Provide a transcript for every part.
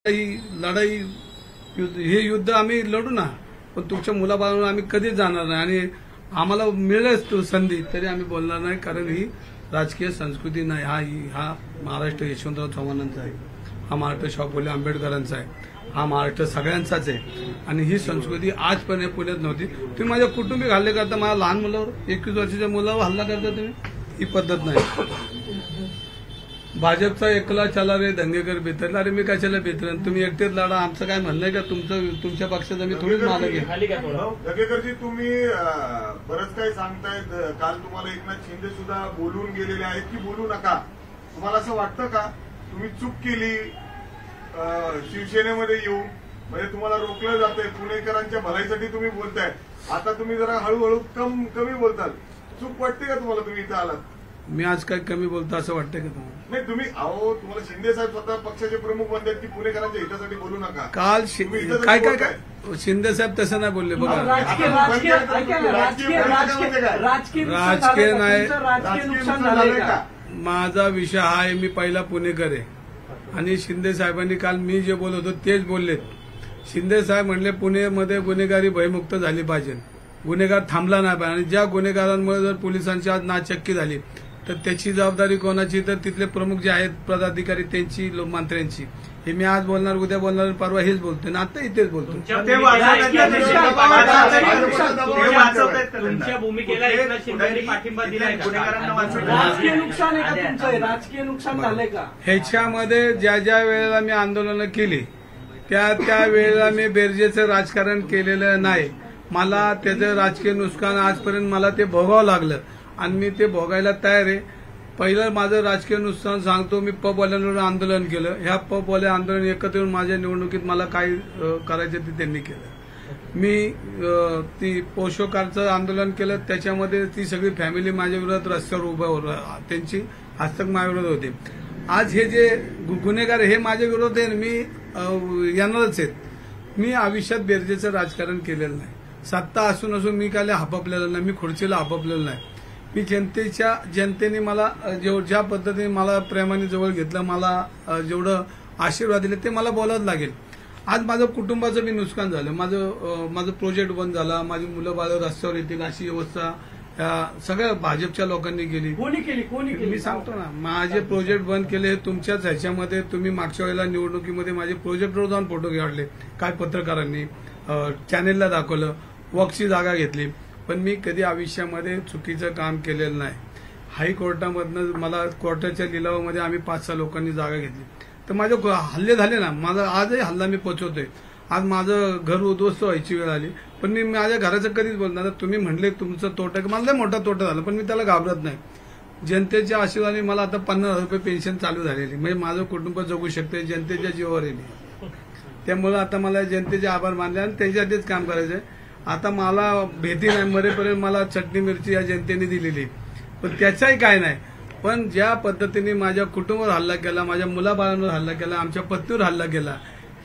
ही लढाई हे युद्ध आम्ही लढू ना, पण तुमच्या मुलाबाळांवर आम्ही कधीच जाणार नाही आणि आम्हाला मिळेलच तो संधी तरी आम्ही बोलणार नाही, कारण ही राजकीय संस्कृती नाही. हा महाराष्ट्र यशवंतराव चव्हाणांचा आहे, हा महाराष्ट्र शाहू फुले आंबेडकरांचा आहे, हा महाराष्ट्र सगळ्यांचाच आहे आणि ही संस्कृती आजपर्यंत पुण्यात नव्हती. तुम्ही माझ्या कुटुंबिक हल्ले करता, माझ्या लहान मुलावर 21 वर्षाच्या मुलावर हल्ला करता तुम्ही, ही पद्धत नाही. भाजपचा एकला चला रे दंगेकर बेतरला, अरे मी कशाला बेतरन, तुम्ही एकटेच लढा. आमचं काय म्हणणं आहे का तुमच्या पक्षाचा मी थोडीच मालक आहे. दंगेकरजी तुम्ही बरंच काही सांगतायत. काल तुम्हाला एकनाथ शिंदे सुद्धा बोलून गेलेले आहेत की बोलू नका. तुम्हाला असं वाटतं का तुम्ही चूक केली शिवसेनेमध्ये येऊन, म्हणजे तुम्हाला रोखलं जातंय, पुणेकरांच्या भलाईसाठी तुम्ही बोलताय, आता तुम्ही जरा हळूहळू कमी बोलताल, चूक वाटते का तुम्हाला? तुम्ही इथं आलात, मी आज काय कमी बोलतो असं वाटतं का तुम्हाला? नाही, तुम्ही तुम्हाला शिंदे साहेब स्वतः पक्षाचे प्रमुख म्हणतात की पुणेकरांच्या हितासाठी बोलू नका. काल काय शिंदे साहेब तसं नाही बोलले. बघा, राजकीय नाही, माझा विषय हा आहे, मी पहिला पुणेकर आहे आणि शिंदे साहेबांनी काल मी जे बोलत होतो तेच बोललेत. शिंदे साहेब म्हणले पुणेमध्ये गुन्हेगारी भयमुक्त झाली पाहिजे, गुन्हेगार थांबला नाही पाहिजे, आणि ज्या गुन्हेगारांमुळे जर पोलिसांची आज नाचक्की झाली तर त्याची जबाबदारी कोणाची? तर तिथले प्रमुख जे आहेत पदाधिकारी त्यांची, मंत्र्यांची. हे मी आज बोलणार, उद्या बोलणार, परवा हेच बोलतोय ना, आता इथेच बोलतो. तुमच्या भूमिकेला एकनाथ शिंदेंनी पाठिंबा दिलाय का? राजकीय नुकसान आहे का तुमचं? राजकीय नुकसान झालंय का? ह्याच्यामध्ये ज्या वेळेला मी आंदोलनं केली त्या वेळेला मी बेरजेचं राजकारण केलेलं नाही. मला त्याचं राजकीय नुकसान आजपर्यंत मला ते भोगावं लागलं आणि मी ते भोगायला तयार आहे. पहिलं माझं राजकीय नुकसान सांगतो, मी पबवाल्यांवर आंदोलन केलं. ह्या पबवाले आंदोलन एकत्र येऊन माझ्या निवडणुकीत मला काय करायचं ते त्यांनी केलं. मी ती पोषकारचं आंदोलन केलं, त्याच्यामध्ये ती सगळी फॅमिली माझ्या विरोधात रस्त्यावर उभं, त्यांची हस्तक माझ्याविरोधात होते. आज हे जे गुन्हेगार हे माझ्या विरोधात आहे, मी येणारच आहेत. मी आयुष्यात बेरजेचं राजकारण केलेलं नाही. सत्ता असून मी काय हापपलेलं नाही, मी खुर्चीला हापपलेलं नाही. मी जनतेने मला ज्या पद्धतीने मला प्रेमाने जवळ घेतलं, मला जेवढं आशीर्वाद दिले ते मला बोलावंच लागेल. आज माझं कुटुंबाचं बी नुकसान झालं, माझं प्रोजेक्ट बंद झाला, माझी मुलं बाळ रस्त्यावर येतील अशी व्यवस्था सगळ्या भाजपच्या लोकांनी केली. कोणी मी सांगतो ना, माझे प्रोजेक्ट बंद केले तुमच्याच ह्याच्यामध्ये. तुम्ही मागच्या वेळेला निवडणुकीमध्ये माझे प्रोजेक्टवर जाऊन फोटो काढले, काय पत्रकारांनी चॅनेलला दाखवलं, वक्फची जागा घेतली. पण मी कधी आयुष्यामध्ये चुकीचं काम केलेलं नाही. हायकोर्टामधनं मला कोर्टाच्या लिलावामध्ये आम्ही 5-6 लोकांनी जागा घेतली, तर माझे हल्ले झाले ना. माझा आजही हल्ला मी पचवतोय. आज माझं घर उद्ध्वस्त व्हायची वेळ आली, पण मी माझ्या घराचं कधीच बोलणार. तुम्ही म्हणले तुमचं तोटा, मला मोठा तोटा झाला, पण मी त्याला घाबरत नाही. जनतेच्या आशीर्वादाने मला आता 50,000 रुपये पेन्शन चालू झालेली, म्हणजे माझं कुटुंब जगू शकते. जनतेच्या जीवावर आहे मी, त्यामुळे आता मला जनतेचे आभार मानले आणि त्यांच्यासाठीच काम करायचंय. आता मला भीती नाही, मरेपर्यंत मला चटणी मिरची या जनतेने दिलेली, पण त्याचाही काय नाही. पण ज्या पद्धतीने माझ्या कुटुंबावर हल्ला केला, माझ्या मुलाबाळांवर हल्ला केला, आमच्या पत्नीवर हल्ला केला,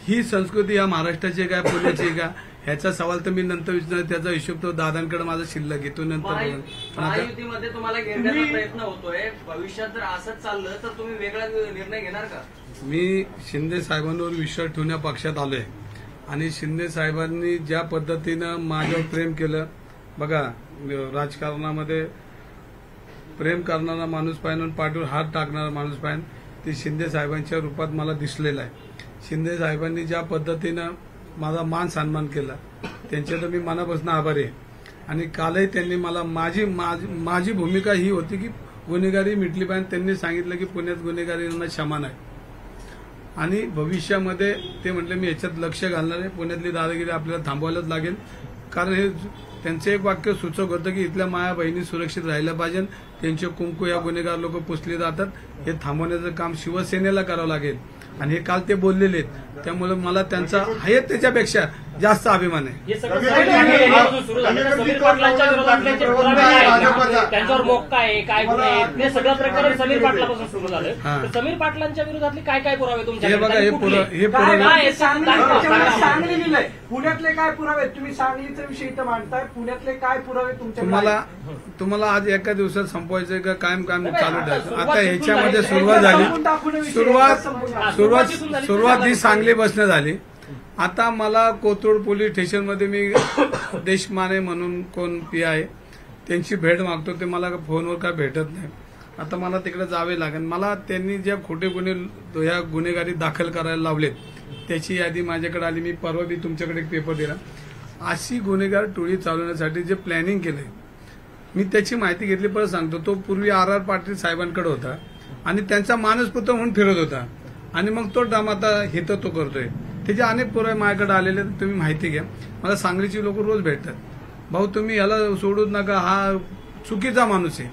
ही संस्कृती या महाराष्ट्राची काय, पुण्याची का, ह्याचा सवाल तर मी नंतर विचारणार. त्याचा हिशोब तो दादांकडे माझा शिल्लक घेतो नंतर. महायुतीमध्ये तुम्हाला घेण्याचा प्रयत्न होतोय, भविष्यात जर असंच चाललं तर तुम्ही वेगळा निर्णय घेणार का? मी शिंदे साहेबांवर विश्वास ठेवण्या पक्षात आलोय आणि शिंदे साहेबांनी ज्या पद्धतीनं माझ्यावर प्रेम केलं, बघा राजकारणामध्ये प्रेम करणारा माणूस पाहिजे, पाठीवर हात टाकणारा माणूस पाहिजे, ते शिंदे साहेबांच्या रूपात मला दिसलेलं आहे. शिंदे साहेबांनी ज्या पद्धतीनं माझा मान सन्मान केला त्यांच्या तर मी मनापासून आभारी आहे. आणि कालही त्यांनी मला माझी भूमिका ही होती की गुन्हेगारी मिटली पाहिजे. त्यांनी सांगितलं की पुण्यात गुन्हेगारींना क्षमा नाही आणि भविष्यामध्ये ते म्हटले मी याच्यात लक्ष घालणार आहे. पुण्यातली दादागिरी आपल्याला थांबवायलाच लागेल, कारण हे त्यांचं एक वाक्य सूचक होतं की इथल्या माया बहिणी सुरक्षित राहायला पाहिजे, त्यांचे कुंकू या गुन्हेगार लोक पुसले जातात, हे थांबवण्याचं काम शिवसेनेला करावं लागेल. आणि हे काल ते बोललेले आहेत, त्यामुळे मला त्यांचा आहे त्याच्यापेक्षा जास्त अभिमान आहे. हे सगळं सुरू झालं. समीर पाटलांच्या विरोधातले जे पुरावे आहेत त्यांच्यावर मोक्का आहे, काय गुन्हे आहेत, ते सगळं प्रकरण समीर पाटलापासून सुरू झालं. तर समीर पाटलांच्या विरोधातले काय काय पुरावे हे तुमच्याकडे? बघा, हे पुरावे सांगली लिहिलंय. पुण्यातले काय पुरावे? तुम्ही सांगलीचा विषय इथं मांडताय. पुण्यातले काय पुरावे तुम्हाला आज एका दिवसात संपवायचं का कायम चालू ठेवायचं? आता ह्याच्यामध्ये सुरुवात झाली. सुरुवात ही सांगली बसणं झाली. आता मला कोथरूड पोलीस स्टेशनमध्ये मी देशमाने म्हणून कोण PI त्यांची भेट मागतो, ते मला फोनवर काय भेटत नाही. आता मला तिकडे जावे लागेल. मला त्यांनी ज्या खोटे गुन्हे या गुन्हेगारी दाखल करायला लावलेत त्याची यादी माझ्याकडे आली. मी परवा बी तुमच्याकडे एक पेपर दिला. अशी गुन्हेगार टोळी चालवण्यासाठी जे प्लॅनिंग केलंय मी त्याची माहिती घेतली. परत सांगतो, तो पूर्वी RR पाटील साहेबांकडे होता आणि त्यांचा मानसपुत्र म्हणून फिरत होता आणि मग तो ड्रामा आता हित तो करतोय. त्याचे अनेक पुरावे माझ्याकडे आलेले, तुम्ही माहिती घ्या. मला सांगलीची लोक रोज भेटतात, भाऊ तुम्ही याला सोडूच नका, हा चुकीचा माणूस आहे.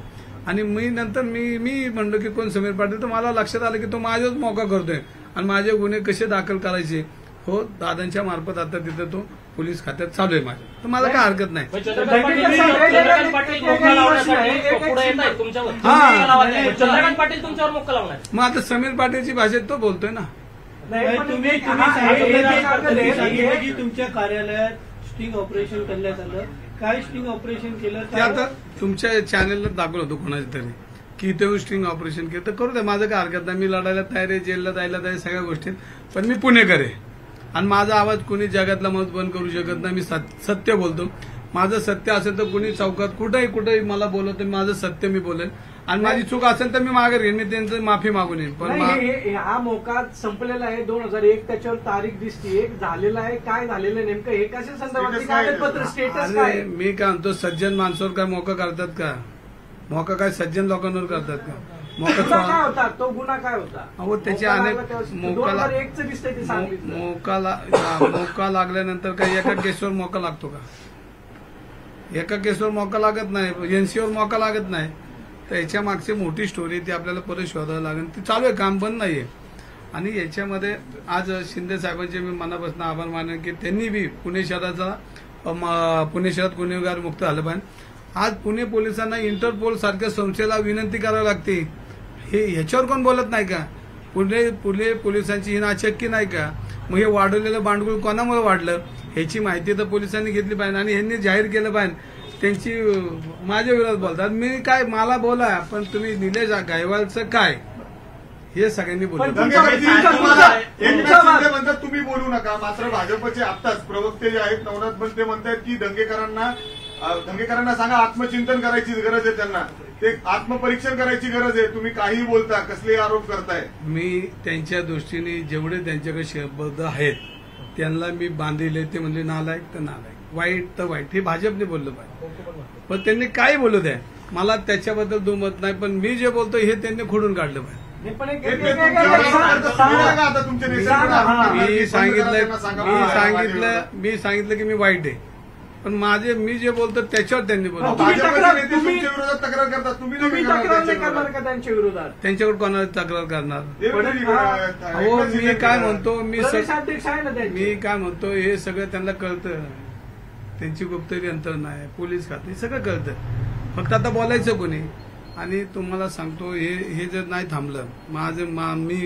आणि मी नंतर मी म्हणलो की कोण समीर पाटील, तर मला लक्षात आलं की तो माझ्याच मौका करतोय आणि माझे गुन्हे कसे दाखल करायचे हो दादांच्या मार्फत आता तिथे तो पोलीस खात्यात चालू आहे माझ्या. तर मला काय हरकत नाही. चंद्रकांत पाटील मोक्का लावण्यासाठी पुढे येत आहेत तुमच्यावर. चंद्रकांत पाटील तुमच्यावर मोक्का लावणार. मग आता समीर पाटीलची भाषेत तो बोलतोय ना. तुम्ही सांगितलं की तुमच्या कार्यालयात स्टिंग ऑपरेशन करण्यात आलं. काय स्टिंग ऑपरेशन केलं ते आता तुमच्या चॅनलला दाखवलं होतं कोणाच्या तरी की इथे स्टिंग ऑपरेशन केलं, तर करू द्या, माझं काय हरकत नाही. मी लढायला तयार आहे, जेलला जायला तयार, सगळ्या गोष्टीत. पण मी पुणेकर आहे आणि माझा आवाज कोणी जगातला मत बंद करू शकत नाही. मी सत्य बोलतो. माझं सत्य असेल तर कोणी चौकात कुठेही मला बोलवतं, माझं सत्य मी बोलेल. आणि माझी चूक असेल तर मी मागे घेईन, मी त्यांचं माफी मागून येईन. पण हा मोका संपलेला आहे 2001, त्याच्यावर तारीख दिसते झालेला आहे. काय झालेलं नेमकं हे कशा संदर्भात कागदपत्र स्टेटस काय? मी काय म्हणतो, सज्जन माणसावर काय मोका करतात का? मोका काय सज्जन लोकांवर करतात का? मोका काय होता? तो गुन्हा काय होता? अहो त्याचे अनेक मोका लागल्यानंतर काही एका केसवर मोका लागतो का? एका केसवर मोका लागत नाही, एनसीवर मोका लागत नाही. तर याच्या मागची मोठी स्टोरी ती आपल्याला परत शोधायला लागेल. ती चालू आहे, काम बंद नाहीये. आणि याच्यामध्ये आज शिंदे साहेबांचे मी मनापासून आभार मानेन की त्यांनी बी पुणे शहरात गुन्हेगार मुक्त झालं पाहिजे. आज पुणे पोलिसांना इंटरपोल सारख्या संस्थेला विनंती करावी लागते. हे ह्याच्यावर कोण बोलत नाही का? पुणे पोलिसांची ही नाचक्की नाही का? मग हे वाढवलेलं भांडवल कोणामुळे वाढलं ह्याची माहिती तर पोलिसांनी घेतली पाहिजे आणि ह्यांनी जाहीर केलं पाहिजे. त्यांची माझ्या विरोधात बोलतात. मी काय, मला बोला, पण तुम्ही निलेश गायकवाडचं काय हे सगळ्यांनी बोललं. म्हणतात तुम्ही बोलू नका. मात्र भाजपचे आत्ताच प्रवक्ते जे आहेत नवनाथ बनते म्हणतात की दंगेकरांना सांगा आत्मचिंतन करायची गरज आहे, त्यांना ते आत्मपरीक्षण करायची गरज आहे. तुम्ही काही बोलता, कसले आरोप करताय? मी त्यांच्या दृष्टीने जेवढे त्यांच्याकडे शब्द आहेत त्यांना मी बांधिले. ते म्हणजे नालायक तर नालायक, वाईट तर वाईट, हे भाजपने बोललं पाहिजे. पण त्यांनी काय बोलू द्या, मला त्याच्याबद्दल दुमत नाही. पण मी जे बोलतो हे त्यांनी खोडून काढलं पाहिजे. मी सांगितलं की मी वाईट आहे, पण मी जे बोलतो त्याच्यावर त्यांनी बोलतो. तक्रार करतात तुम्ही करणार का त्यांच्या विरोधात? त्यांच्याकडे कोणाला तक्रार करणार? हो, मी काय म्हणतो हे सगळं त्यांना कळतं. त्यांची गुप्तचर यंत्रणा आहे, पोलीस खाते, सगळं कळतं. फक्त आता बोलायचं कोणी? आणि तुम्हाला सांगतो हे जर नाही थांबलं, मी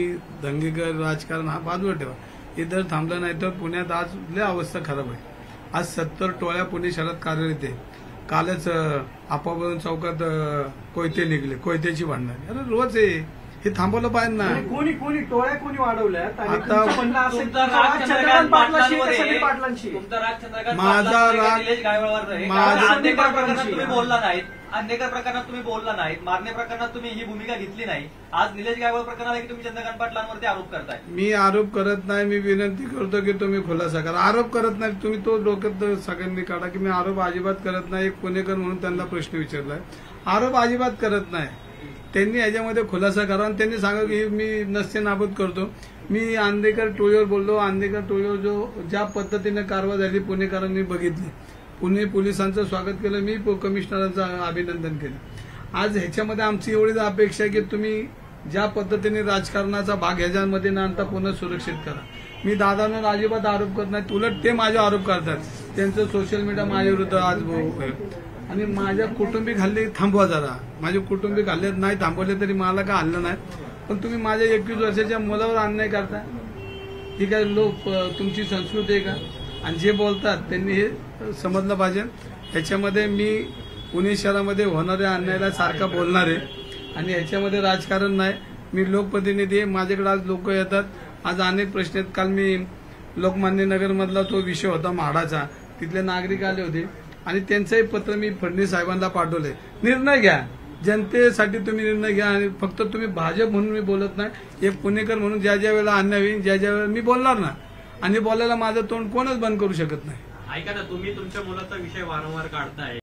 दंगेकर राजकारण हा बाजूला ठेवा, हे जर थांबलं नाही तर पुण्यात आज लय अवस्था खराब आहे. आज 70 टोळ्या पुणे शहरात कार्यरत आहे. कालच आपापन चौकात कोयते निघले, कोयत्याची भांडणारी. अरे रोज आहे, हे थांबवलं पाहिजे ना. कोणी टोळ्या कोणी वाढवल्यात? आता अंधेकर प्रकरणात तुम्ही बोलला नाहीत, मारणे प्रकरणात तुम्ही ही भूमिका घेतली नाही. आज निलेश गायकवाड प्रकरणाला की तुम्ही चंद्रकांत पाटलांवरती आरोप करताय. मी आरोप करत नाही. मी विनंती करतो की तुम्ही खुलासा करा. आरोप करत नाही, तुम्ही तो डोक्यात सगळ्यांनी काढा की मी आरोप अजिबात करत नाही. एक पुणेकर म्हणून त्यांना प्रश्न विचारलाय. आरोप अजिबात करत नाही. त्यांनी याच्यामध्ये खुलासा करा आणि त्यांनी सांगा की मी नसते नाबूद करतो. मी आंदेकर टोळीवर बोललो. आंदेकर टोळीवर ज्या पद्धतीने कारवाई झाली पुणेकरांनी बघितली. पुणे पोलिसांचं स्वागत केलं. मी कमिशनरांचं अभिनंदन केलं. आज ह्याच्यामध्ये आमची एवढीच अपेक्षा आहे की तुम्ही ज्या पद्धतीने राजकारणाचा भाग ह्याच्यामध्ये न आणता पुन्हा सुरक्षित करा. मी दादांवर अजिबात आरोप करत नाही, उलट ते माझ्यावर आरोप करतात. त्यांचं सोशल मीडिया माझ्या विरुद्ध आज आणि माझ्या कुटुंबिक हल्ले थांबवा जरा. माझे कुटुंबिक हल्ले नाही थांबवले तरी मला काय हल्लं नाही, पण तुम्ही माझ्या 21 वर्षाच्या मुलावर अन्याय करता. ही काय लोक तुमची संस्कृती आहे का? आणि जे बोलतात त्यांनी हे समजलं पाहिजे. ह्याच्यामध्ये मी पुणे शहरामध्ये होणाऱ्या अन्यायाला सारखा बोलणार आहे आणि ह्याच्यामध्ये राजकारण नाही. मी लोकप्रतिनिधी आहे, माझ्याकडे आज लोक येतात. आज अनेक प्रश्न आहेत. काल मी लोकमान्य नगरमधला तो विषय होता म्हाडाचा, तिथले नागरिक आले होते आणि त्यांचंही पत्र मी फडणवीस साहेबांना पाठवलंय. निर्णय घ्या, जनतेसाठी तुम्ही निर्णय घ्या. आणि फक्त तुम्ही भाजप म्हणून मी बोलत नाही, एक पुणेकर म्हणून ज्या ज्या वेळेला अन्याय होईल ज्या ज्या वेळेला मी बोलणार ना, आणि बोलायला माझं तोंड कोणच बंद करू शकत नाही. ऐका ना, तुम्ही तुमच्या मुलाचा विषय वारंवार काढताय.